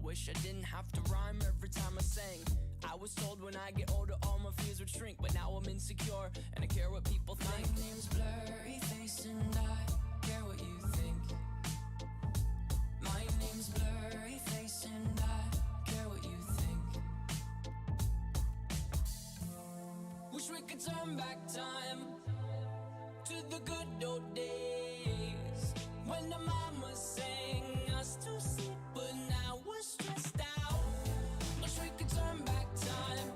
wish I didn't have to rhyme every time I sang. I was told when I get older all my fears would shrink, but now I'm insecure and I care what people think. My name's Blurry Face and I care what you think. My name's Blurry Face and I care what you think. Wish we could turn back time to the good old days when the mama sang us to sleep, but now we're stressed out. Wish we could turn back time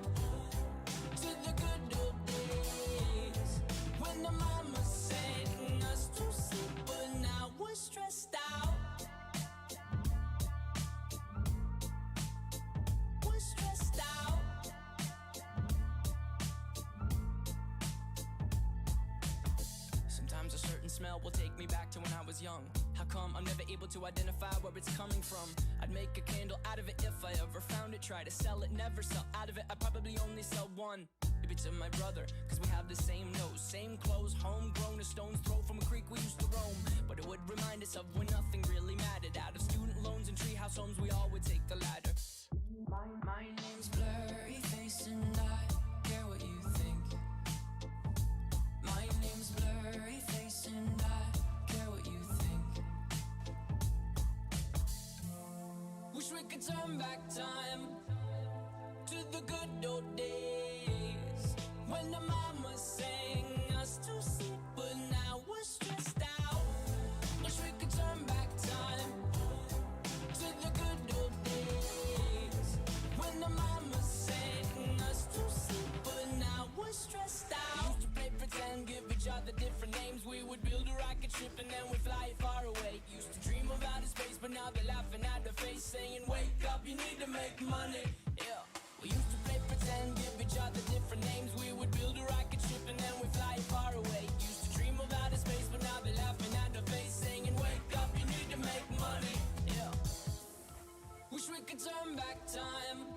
to the good old days when the mama sang us to sleep, but now we're stressed out. We're stressed out. Sometimes a certain smell will take me back to when I was young. How come I'm never able to identify where it's coming from? I'd make a candle out of it if I ever found it. Try to sell it, never sell out of it. I'd probably only sell one. Maybe to my brother, cause we have the same nose, same clothes, homegrown, a stone's throw from a creek we used to roam. But it would remind us of when nothing really mattered. Out of student loans and treehouse homes, we all would take the ladder. My name's Blurry Face and I care what you think. My name's Blurry Face and I care what you think. Wish we could turn back time to the good old days when the mama sang us to sleep, but now we're stressed out. Wish we could turn back time to the good old days when the mama sang us to sleep, but now we're stressed out. Used to play pretend, give each other different names. We would build a rocket ship and then we'd fly far away. Used to dream of outer space, but now they're laughing at the face, saying wake up, you need to make money. Yeah. We used to play pretend, give each other different names. We would build a rocket ship and then we'd fly far away. Used to dream of outer space, but now they're laughing at the face, saying wake up, you need to make money. Yeah. Wish we could turn back time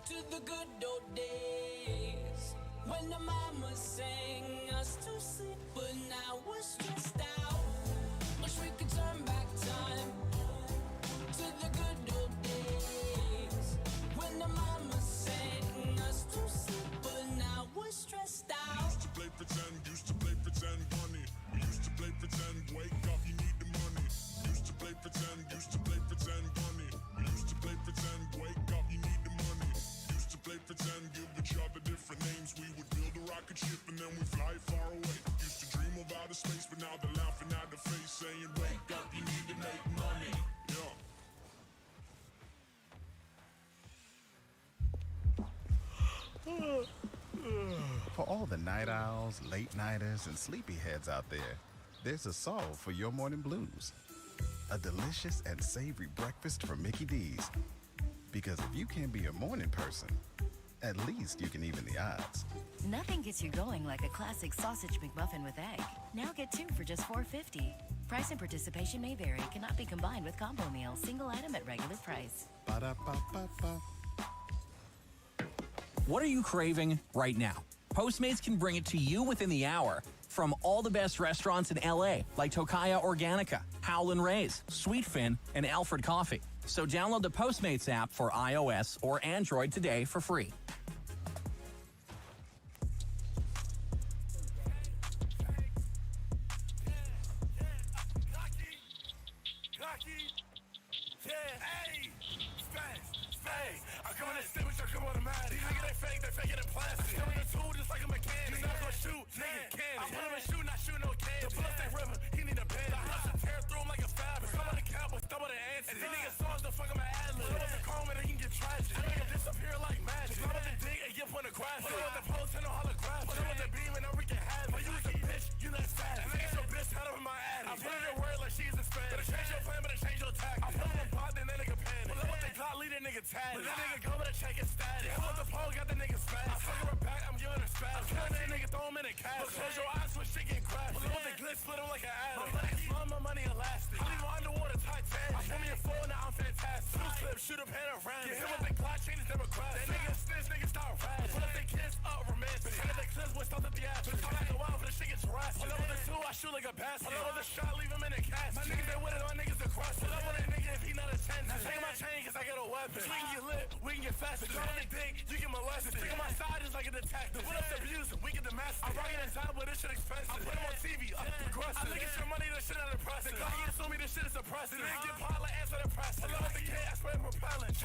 to the good old days when the mama sang us to sleep, but now we're stressed out. Wish we could turn back time to the good old days when the mama sang us to sleep, but now we're stressed out. Used to play pretend, money. We used to play pretend, wake up, you need the money. Used to play pretend, money. We used to play pretend, wake up, you need the money. Used to play pretend, give each other different names. We would build a rocket ship and then we fly far away. Used to dream of outer space, but now they're laughing at the face, saying wake up, you need to make money. Yeah. For all the night owls, late nighters, and sleepyheads out there, there's a solve for your morning blues. A delicious and savory breakfast from Mickey D's. Because if you can't be a morning person, at least you can even the odds. Nothing gets you going like a classic sausage McMuffin with egg. Now get 2 for just $4.50. Price and participation may vary. Cannot be combined with combo meal. Single item at regular price. Ba-da-ba-ba-ba. What are you craving right now? Postmates can bring it to you within the hour from all the best restaurants in LA, like Tocaya Organica, Howlin' Ray's, Sweetfin, and Alfred Coffee. So download the Postmates app for iOS or Android today for free. Shot, leave him in the cast. My niggas, they with it, my niggas the cross. Pull up on that nigga if he not a 10. Now take my chain, cause I get a weapon. We can get lit, we can get faster. Go on the dick, you get molested. Stick on my side is like a detective. What else abuse? We get domestic. I'm rocking a time, but this shit expensive. I put him on TV, aggressive. I think it's your money, this shit not impressive. The guy assume me, this shit is oppressive. They get pot like answer the press. I love the kid, I spray propellant.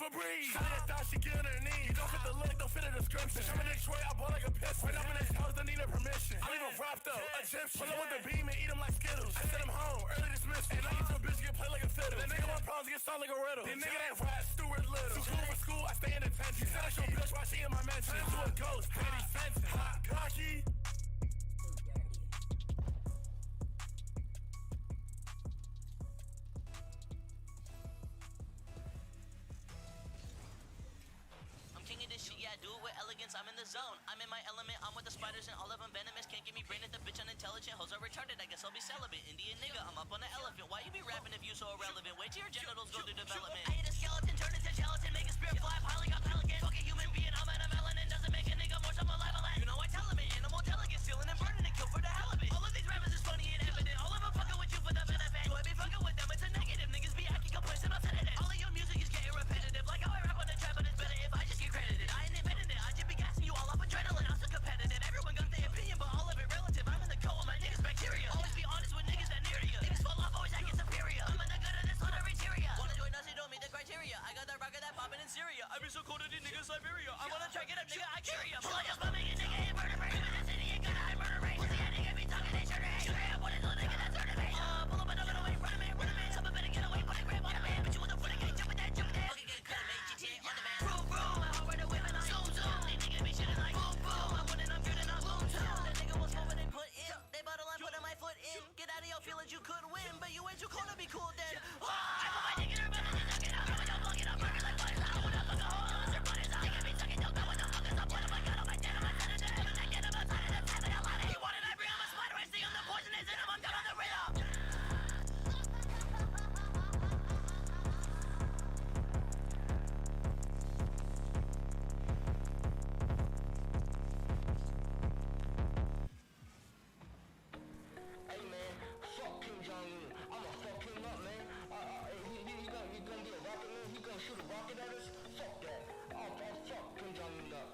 Febreze. Shot it down, she get on her knees. Don't fit the look, don't fit the description. I'm in Detroit, I bought like a pistol. Right up in this house, don't need no permission. I leave him wrapped up, Egyptian. Pull up with the beam and eat him like Skittles. I send him home, early dismissal. And I get to a bitch, get played like a fiddle. The nigga want problems, get solved like a riddle. The nigga that rap, Stuart Little. Too cool for school, I stay in detention. Said I show bitch while she in my mansion. Turn into a ghost, Danny Fenton. Hot, cocky. I'm in the zone, I'm in my element, I'm with the spiders and all of them venomous. Can't give me brain if the bitch unintelligent. Hoes are retarded, I guess I'll be celibate. Indian nigga, I'm up on the elephant. Why you be rapping if you so irrelevant? Wait till your genitals go through development. I hate a skeleton, turn into gelatin, make a spirit fly, piling up pelican. Fuck a human being, I'm at a melanin, doesn't make a nigga more so malevolent. You know I tell him it, animal delegate, stealing and burning and kill for the hell of it. All of these rappers is funny and evident, all of them fucking with you for the benefit. Do I be fucking with them, it's a negative, niggas be acting complacent, I'm sedative. All of your music is getting repetitive, like how I rap on the track, but it's better if I just get credited. I ain't invented it, I just be gassing you all up adrenaline, I'm so competitive. Everyone got their opinion, but all of it relative. I'm in the co with my niggas bacteria. Always be honest with niggas that near to you. Niggas fall off, always acting superior. I'm in the good of this on every criteria. Wanna join us, you don't meet the criteria. I got that rocket that poppin' in Syria. I be so cold to these niggas Siberia. I wanna track it up, nigga, I carry ya. Pull up, just bumming a nigga and murder rate. Live in the city, ain't gonna hide murder rate. Pussy, that nigga be talking, they sure hate. You can't have one of those niggas that's certain fate. Pull up and I'm gonna wait, run a man, run a man. Someone better get away, put a grab on a man. But you with the foot again, jumping that, jumping that. Okay, get cut, make GTA on the man. Vroom, vroom, my heart right away, man, I zoom, zoom. These niggas be shitting like boom, boom. I'm winning, I'm good and I'm boom, zoom. That nigga was moving and put in. They bottle line, putting my foot in. Get out of your feelings, you could win. But you ain't too cold to be cool then. I put my dick in her butt and suck it out. Come and don't plug it up, burger like butter. I wanna fuck a hole, unless her butt is out. Nigga be sucking, don't know what the fuck is up. What am I got on my dead, on my side of the head. I'm not getting outside of the tap and a lot of it. You want it, I bring on my spider, I see on the poison is in him. I'm down on the rhythm. Hey man, fuck Kim Jong-un. I'ma fuck him up, man. He gonna be a rocket man? He gonna shoot a rocket at us? Fuck that. I'll fuck Kim Jong-un up.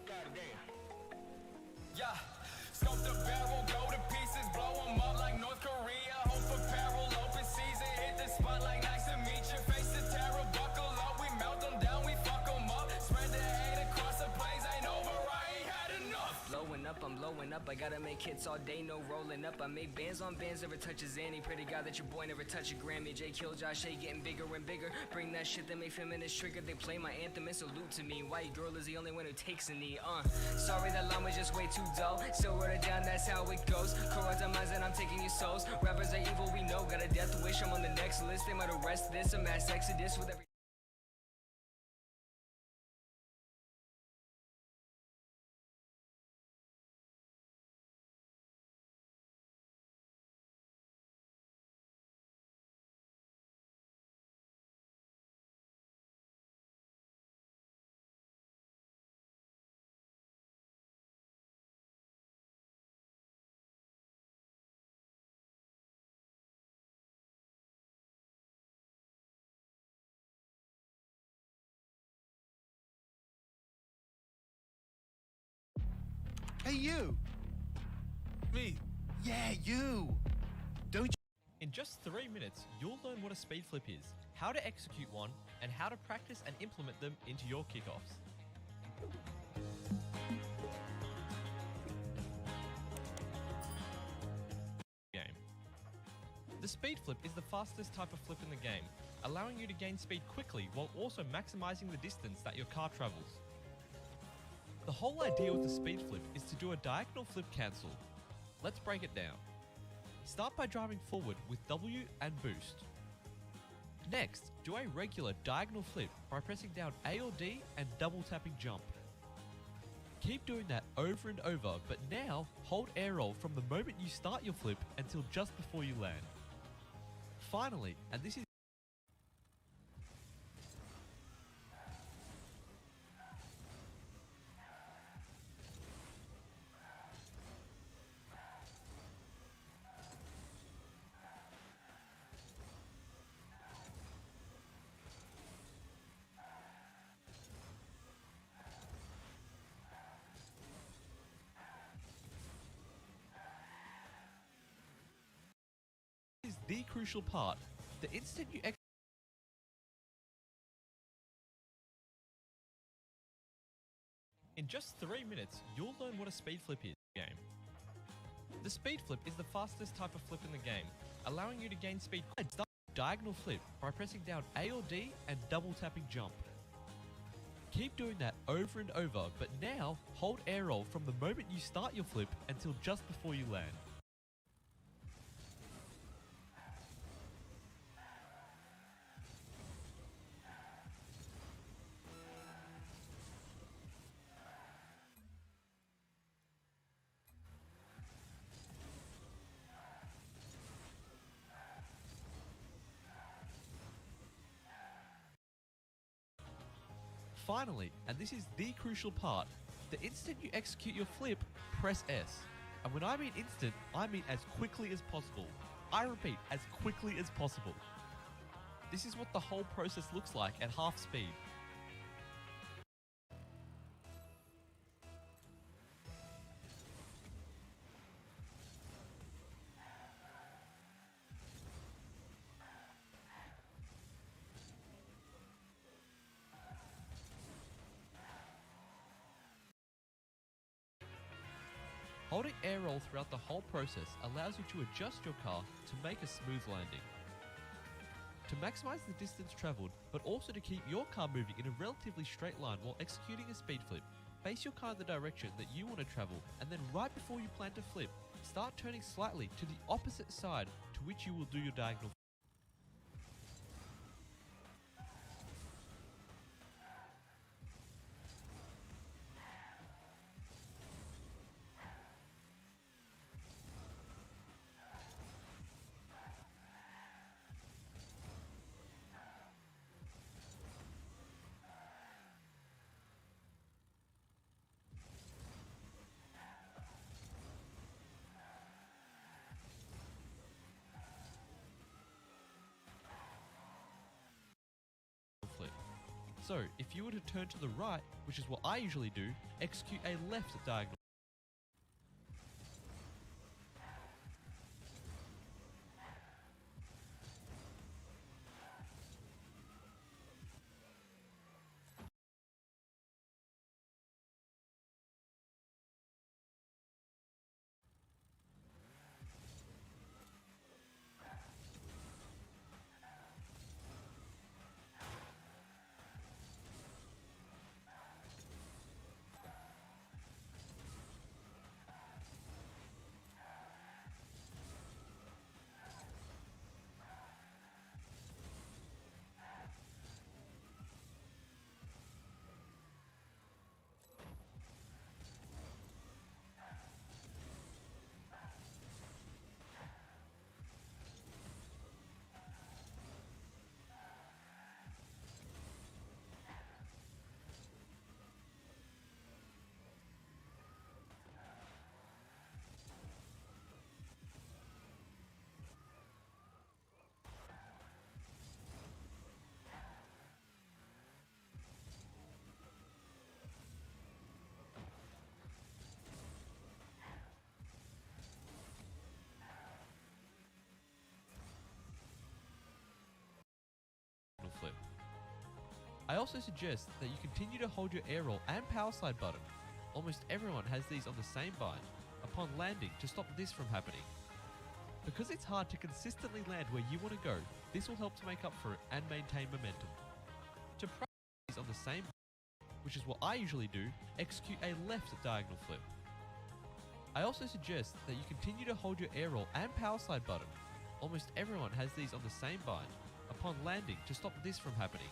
God damn. Yeah, scope the barrel, go to pieces, blow them up like North Korea. Hope for peril, open season, hit the spot like nice to meet you. Face the terror, buckle up, we melt them down, we fuck them up. Spread the hate across the plains, ain't over, I ain't had enough. Blowing up, I'm blowing up. I gotta make hits all day, no rolling up. I make bands on bands, never touches any. Pray to God that your boy never touch a Grammy. J Kill, Josh A getting bigger and bigger. Bring that shit that make feminists trigger. They play my anthem and salute to me. White girl is the only one who takes a knee. Sorry, that line was just way too dull. Still wrote it down, that's how it goes. Corrupt our minds and I'm taking your souls. Rappers are evil, we know. Got a death wish, I'm on the next list. They might arrest this, a mass exodus with every. Hey, you! Me? Yeah, you! Don't you? In just 3 minutes, you'll learn what a speed flip is, how to execute one, and how to practice and implement them into your kickoffs. Game. The speed flip is the fastest type of flip in the game, allowing you to gain speed quickly while also maximizing the distance that your car travels. The whole idea with the speed flip is to do a diagonal flip cancel. Let's break it down. Start by driving forward with W and boost. Next, do a regular diagonal flip by pressing down A or D and double tapping jump. Keep doing that over and over, but now hold air roll from the moment you start your flip until just before you land. Finally, and this is crucial part. The instant you In just 3 minutes, you'll learn what a speed flip is in the game. The speed flip is the fastest type of flip in the game, allowing you to gain speed. Start a diagonal flip by pressing down A or D and double tapping jump. Keep doing that over and over, but now hold air roll from the moment you start your flip until just before you land. Finally, and this is the crucial part, the instant you execute your flip, press S. And when I mean instant, I mean as quickly as possible. I repeat, as quickly as possible. This is what the whole process looks like at half speed. Holding air roll throughout the whole process allows you to adjust your car to make a smooth landing. To maximize the distance traveled, but also to keep your car moving in a relatively straight line while executing a speed flip, face your car in the direction that you want to travel, and then right before you plan to flip, start turning slightly to the opposite side to which you will do your diagonal. Flip. So, if you were to turn to the right, which is what I usually do, execute a left diagonal. Flip. I also suggest that you continue to hold your air roll and power slide button. Almost everyone has these on the same bind upon landing to stop this from happening. Because it's hard to consistently land where you want to go, this will help to make up for it and maintain momentum. To practice these on the same bind, which is what I usually do, execute a left diagonal flip. I also suggest that you continue to hold your air roll and power slide button. Almost everyone has these on the same bind upon landing to stop this from happening.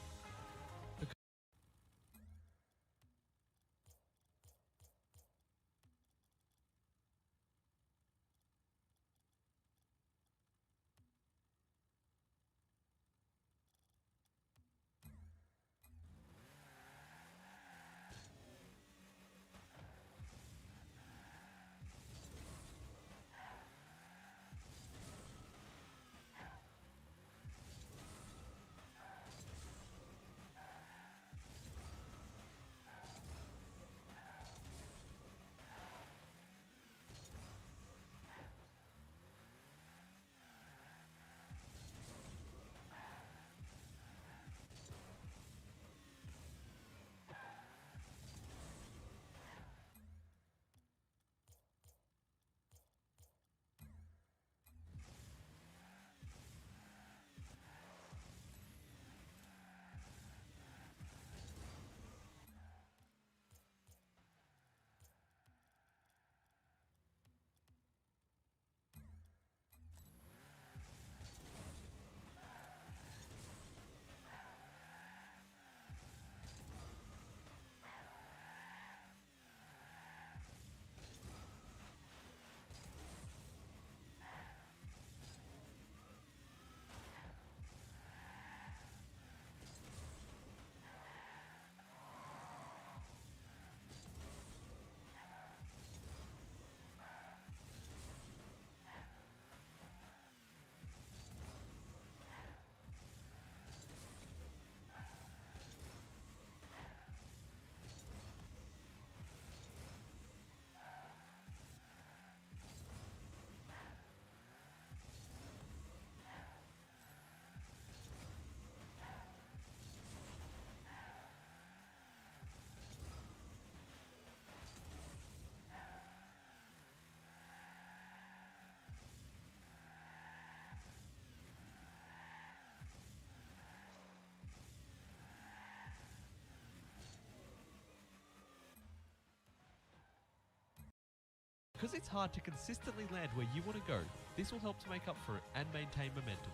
Because it's hard to consistently land where you want to go, this will help to make up for it and maintain momentum.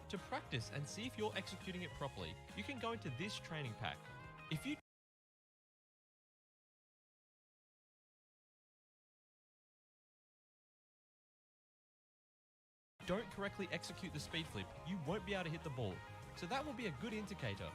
To practice and see if you're executing it properly, you can go into this training pack. If you don't correctly execute the speed flip, you won't be able to hit the ball. So that will be a good indicator.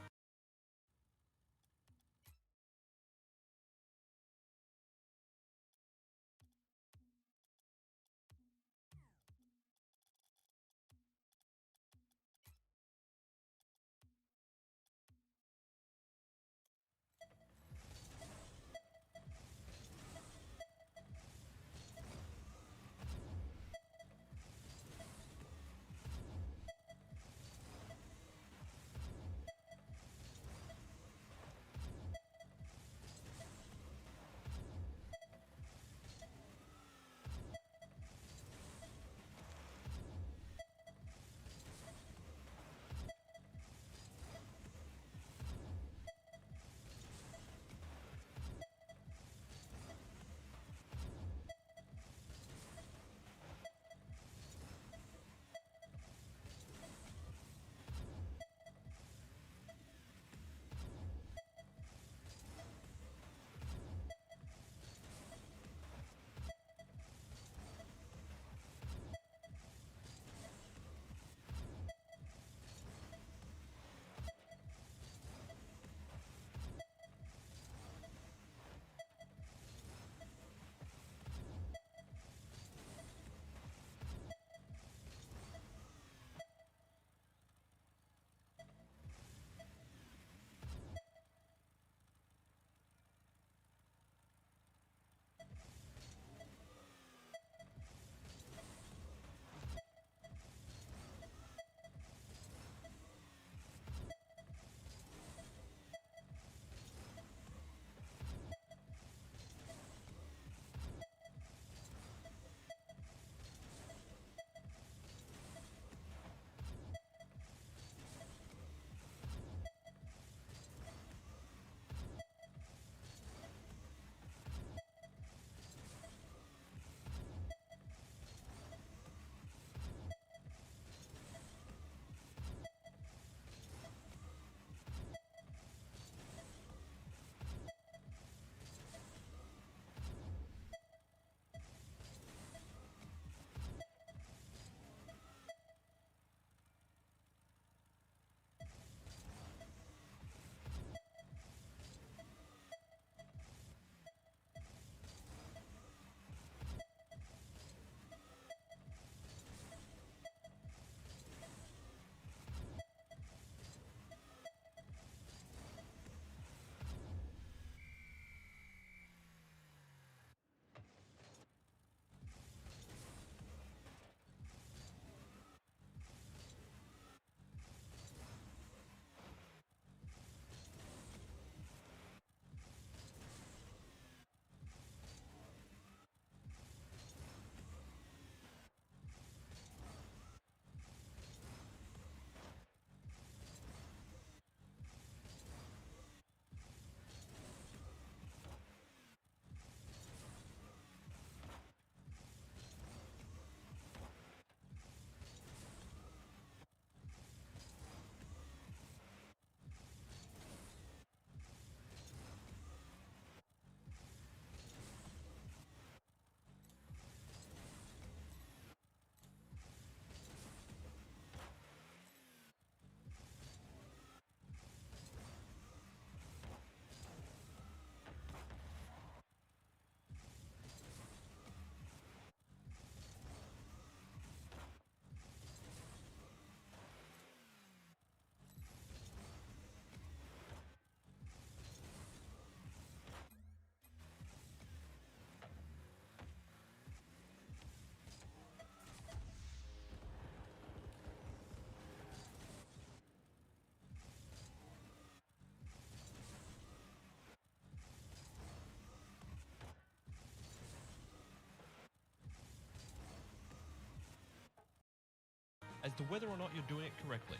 As to whether or not you're doing it correctly.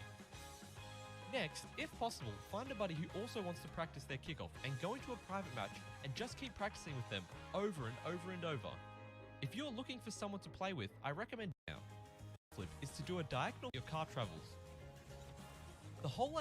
Next, if possible, find a buddy who also wants to practice their kickoff and go into a private match and just keep practicing with them over and over and over. If you're looking for someone to play with, I recommend now. Flip is to do a diagonal your car travels. The whole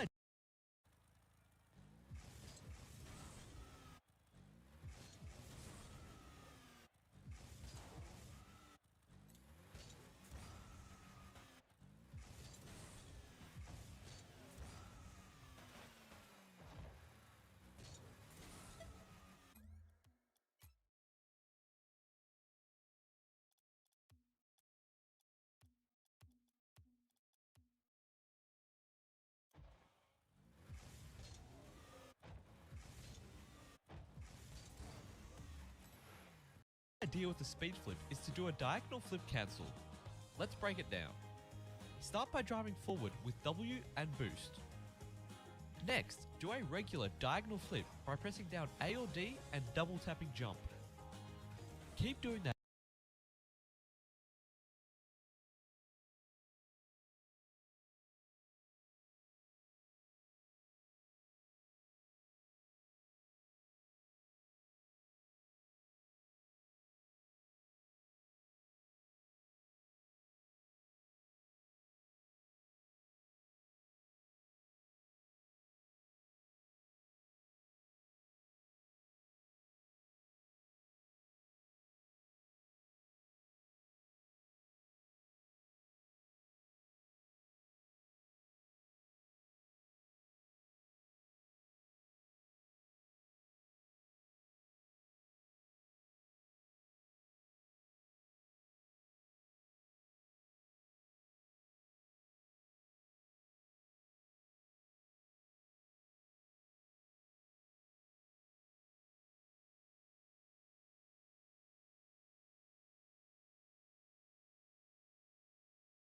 idea with the speed flip is to do a diagonal flip cancel. Let's break it down. Start by driving forward with W and boost. Next, do a regular diagonal flip by pressing down A or D and double tapping jump. Keep doing that.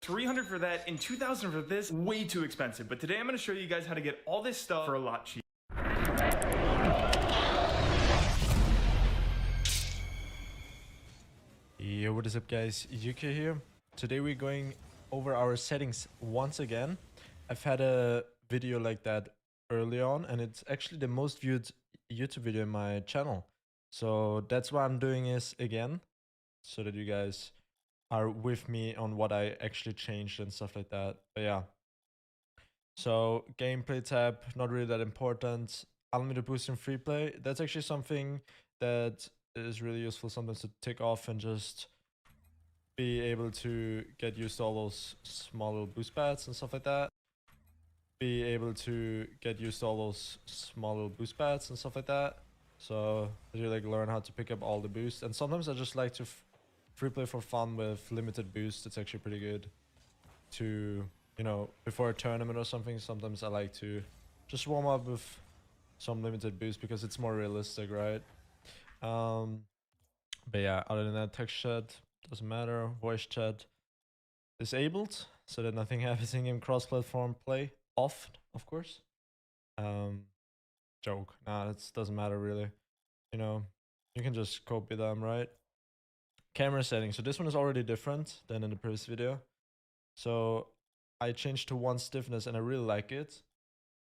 $300 for that and $2,000 for this, way too expensive. But today I'm gonna show you guys how to get all this stuff for a lot cheaper. Yo, what is up guys, UK here. Today we're going over our settings once again. I've had a video like that early on and it's actually the most viewed YouTube video in my channel. So that's why I'm doing this again, so that you guys are with me on what I actually changed and stuff like that. But yeah, so gameplay tab, not really that important. Unlimited boost in free play, that's actually something that is really useful sometimes to tick off and just be able to get used to all those small little boost pads and stuff like that. Be able to get used to all those small little boost pads and stuff like that. So you like learn how to pick up all the boosts. And sometimes I just like to free play for fun with limited boost. It's actually pretty good to, you know, before a tournament or something. Sometimes I like to just warm up with some limited boost because it's more realistic, right? But yeah, other than that, text chat doesn't matter. Voice chat disabled so that nothing happens in game. Cross-platform play off, of course. Joke. Nah, that doesn't matter really. You know, you can just copy them, right? Camera settings. So this one is already different than in the previous video. So I changed to 1 stiffness and I really like it.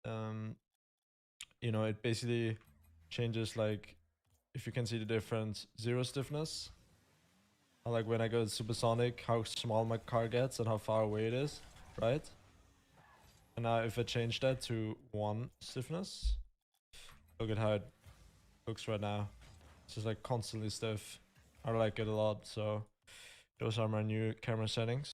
You know, it basically changes, like, if you can see the difference, 0 stiffness. I like when I go supersonic, how small my car gets and how far away it is, right? And now if I change that to 1 stiffness, look at how it looks right now. It's just like constantly stiff. I like it a lot, so those are my new camera settings.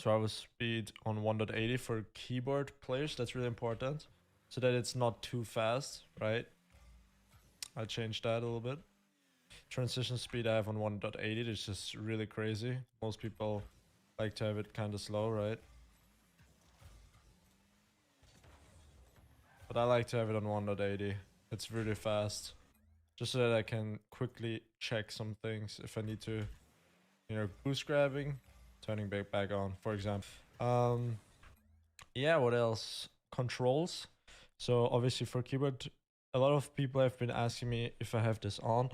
travel speed on 1.80 for keyboard players. That's really important, so that it's not too fast, right? I'll change that a little bit. Transition speed I have on 1.80. It's just really crazy. Most people like to have it kind of slow, right? But I like to have it on 1.80. It's really fast, just so that I can quickly check some things if I need to, you know, boost grabbing, turning back on, for example. Yeah, what else? Controls. So obviously for keyboard, a lot of people have been asking me if I have this on.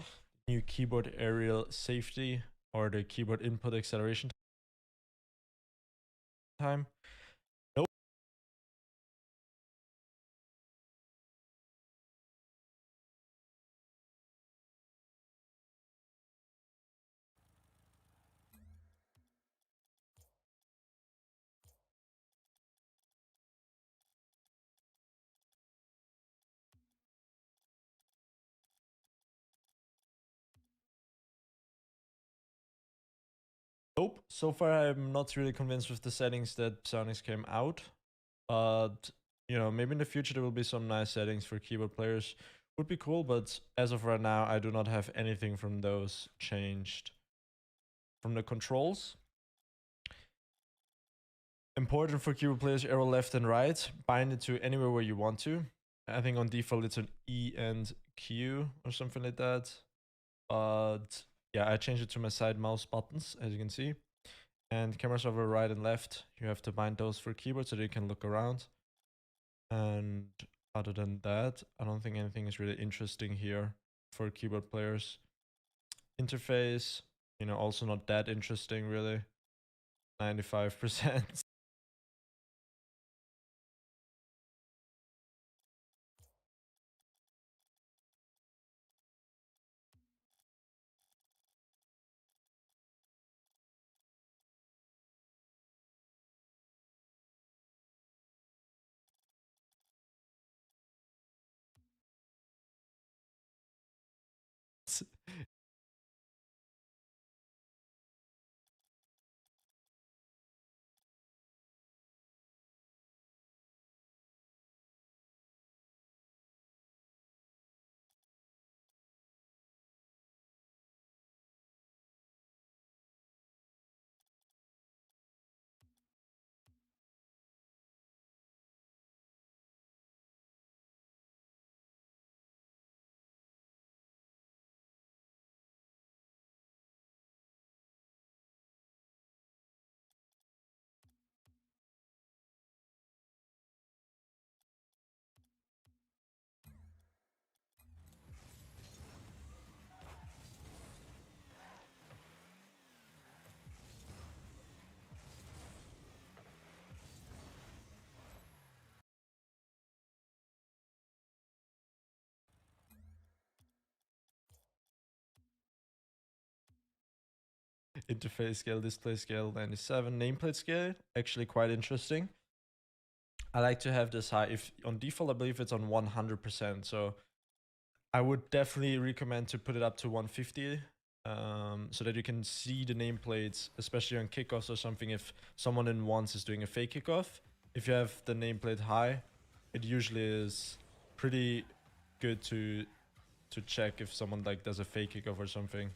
New keyboard aerial safety or the keyboard input acceleration time. Nope. Nope. So far, I'm not really convinced with the settings that Psyonix came out. But, you know, maybe in the future there will be some nice settings for keyboard players. Would be cool, but as of right now, I do not have anything from those changed. From the controls, important for keyboard players, arrow left and right. Bind it to anywhere where you want to. I think on default it's an E and Q or something like that. But yeah, I changed it to my side mouse buttons, as you can see. And cameras over right and left, you have to bind those for keyboard so that you can look around. And other than that, I don't think anything is really interesting here for keyboard players. Interface, you know, also not that interesting really. 95%. Interface scale, display scale 97, nameplate scale, actually quite interesting. I like to have this high. If on default, I believe it's on 100%. So I would definitely recommend to put it up to 150, so that you can see the nameplates, especially on kickoffs or something. If someone in ones is doing a fake kickoff, if you have the nameplate high, it usually is pretty good to check if someone like does a fake kickoff or something.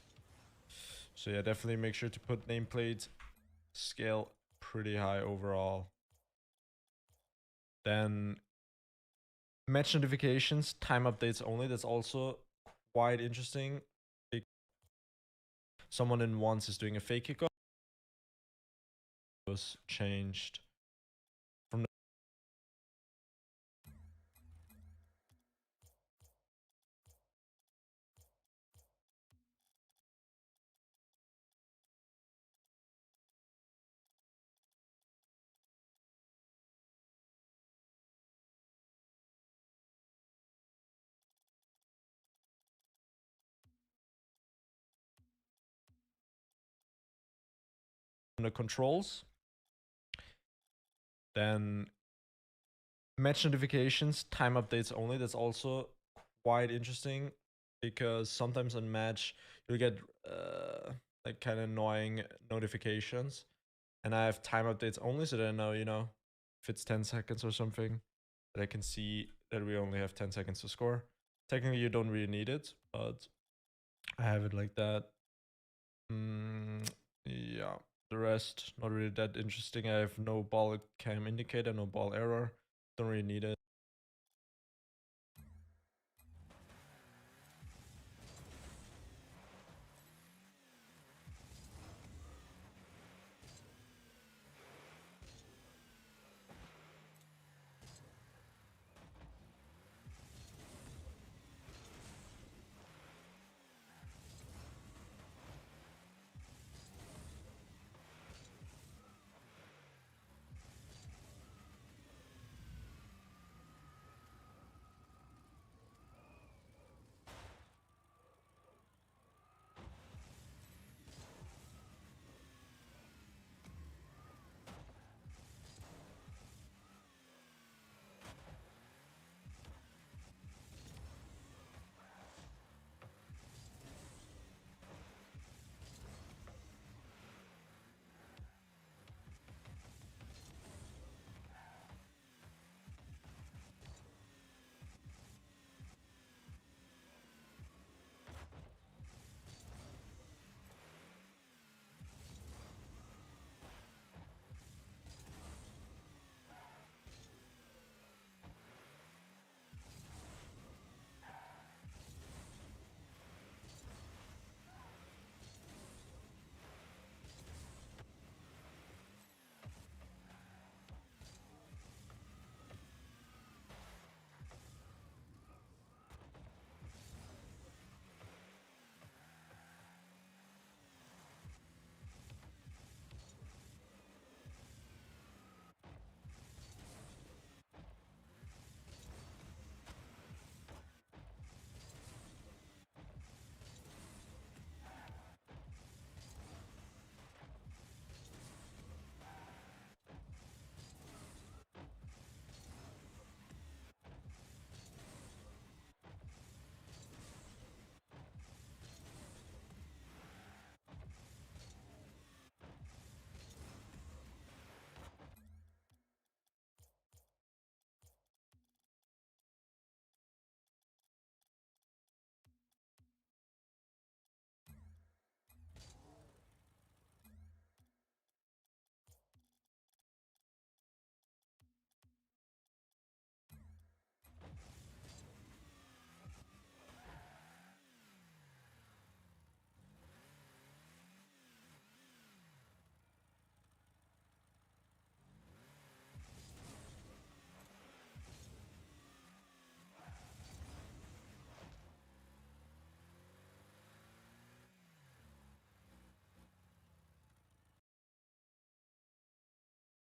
So yeah, definitely make sure to put nameplate scale pretty high overall. Then match notifications, time updates only. That's also quite interesting. Someone in ones is doing a fake kickoff. Was changed from the controls. Then match notifications, time updates only. That's also quite interesting because sometimes on match you'll get like kind of annoying notifications, and I have time updates only, so that I know, you know, if it's 10 seconds or something, that I can see that we only have 10 seconds to score. Technically, you don't really need it, but I have it like that. Yeah, the rest, not really that interesting. I have no ball cam indicator, no ball error. Don't really need it.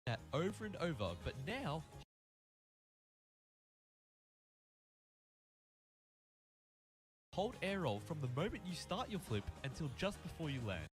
That over and over, but now hold air roll from the moment you start your flip until just before you land.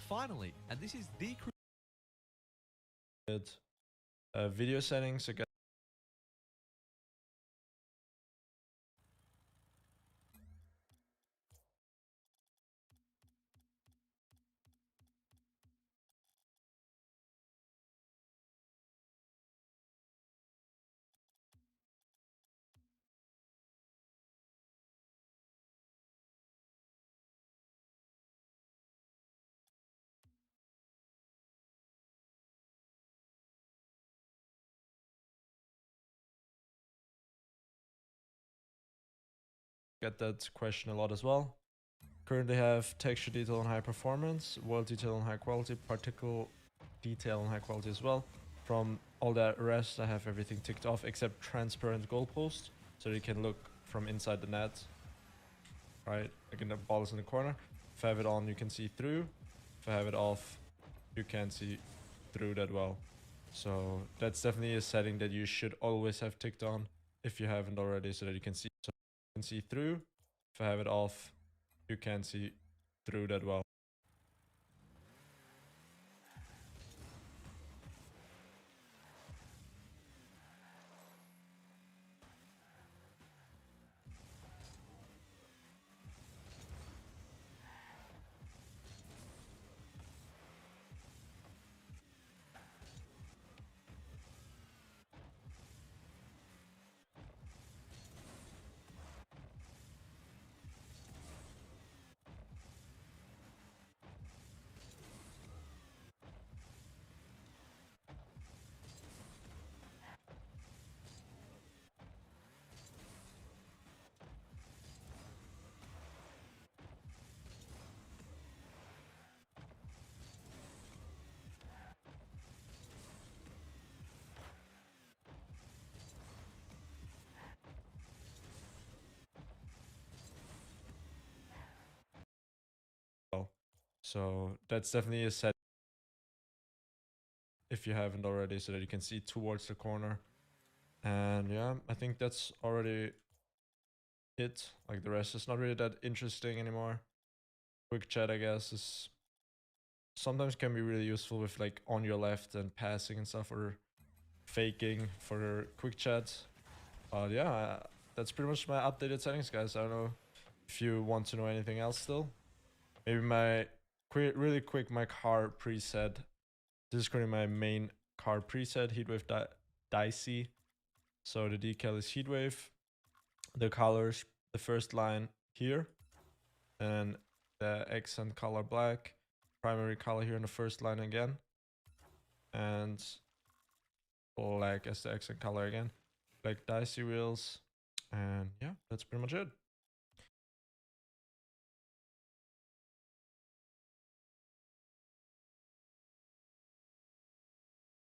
Finally, and this is the video settings again. Get that question a lot as well. Currently have texture detail on high performance, world detail on high quality, particle detail on high quality as well. From all that rest, I have everything ticked off except transparent goalpost, so you can look from inside the net. Right, again, the ball is in the corner. If I have it on, you can see through. If I have it off, you can't see through that well. So that's definitely a setting that you should always have ticked on if you haven't already, so that you can see. So you can see through. If I have it off, you can't see through that well. So that's definitely a set if you haven't already, so that you can see towards the corner. And yeah, I think that's already it. Like the rest is not really that interesting anymore. Quick chat, I guess, is sometimes can be really useful with like on your left and passing and stuff, or faking for quick chat. But yeah, that's pretty much my updated settings, guys. I don't know if you want to know anything else still. Maybe my really quick my car preset. This is currently my main car preset, Heatwave Dicey. So the decal is Heatwave. The colors, the first line here, and the accent color black. Primary color here in the first line again, and black as the accent color again. Black Dicey wheels, and yeah, that's pretty much it.